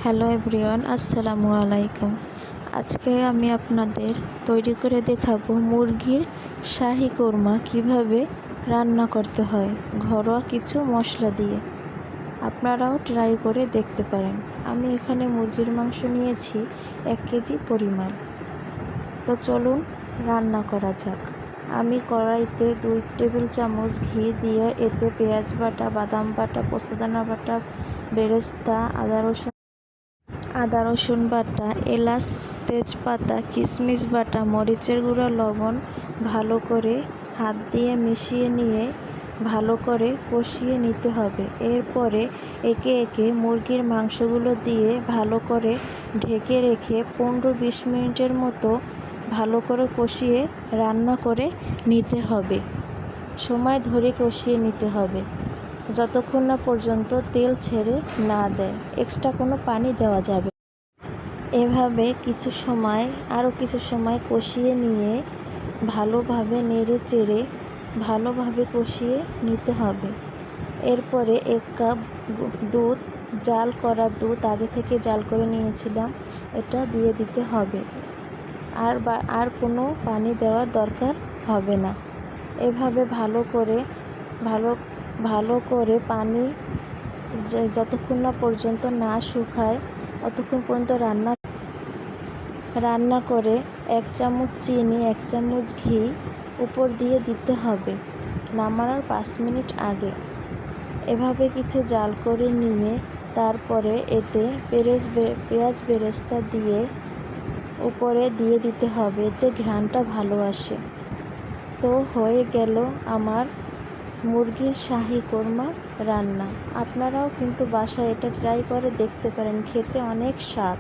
Hello everyone, আসসালামু আলাইকুম। আজকে আমি আপনাদের তৈরি করে দেখাবো মুরগির শাহি কোরমা কিভাবে রান্না করতে হয় ঘরোয়া কিছু মশলা দিয়ে। আপনারাও ট্রাই করে দেখতে পারেন। আমি এখানে মুরগির মাংস নিয়েছি 1 কেজি পরিমাণ। তো চলুন রান্না করা যাক। আমি কড়াইতে 2 টেবিল চামচ ঘি দিয়ে এতে পেঁয়াজ বাটা, বাদাম বাটা, পোস্তদানা বাটা, বেরেস্তা, আদা রসুন বাটা, এলাচ, তেজপাতা, কিশমিশ বাটা, মরিচের গুঁড়া, লবণ ভালো করে হাত দিয়ে মিশিয়ে নিয়ে ভালো করে কষিয়ে নিতে হবে। এরপরে একে একে মুরগির মাংসগুলো দিয়ে ভালো করে ঢেকে রেখে 15-20 মিনিটের মতো ভালো করে কষিয়ে রান্না করে নিতে হবে। সময় ধরে কষিয়ে নিতে হবে যতক্ষণ না পর্যন্ত তেল ছেড়ে না দেয়। এক্সট্রা কোনো পানি দেওয়া যাবে। এভাবে আরও কিছু সময় কষিয়ে নিয়ে ভালোভাবে নেড়ে চেড়ে ভালোভাবে কষিয়ে নিতে হবে। এরপরে 1 কাপ দুধ, জাল করা দুধ আগে থেকে জাল করে নিয়েছিলাম, এটা দিয়ে দিতে হবে। আর কোনো পানি দেওয়ার দরকার হবে না। এভাবে ভালো করে পানি যতক্ষণ না পর্যন্ত না শুকায় ততক্ষণ পর্যন্ত রান্না করে 1 চামচ চিনি, 1 চামচ ঘি উপর দিয়ে দিতে হবে নামানোর 5 মিনিট আগে। এভাবে কিছু জাল করে নিয়ে তারপরে এতে পেঁয়াজ বেরেস্তা দিয়ে উপরে দিয়ে দিতে হবে, এতে ঘ্রাণটা ভালো আসে। তো হয়ে গেল আমার মুরগির শাহি কোরমা রান্না। আপনারাও কিন্তু বাসায় এটা ট্রাই করে দেখতে পারেন, খেতে অনেক স্বাদ।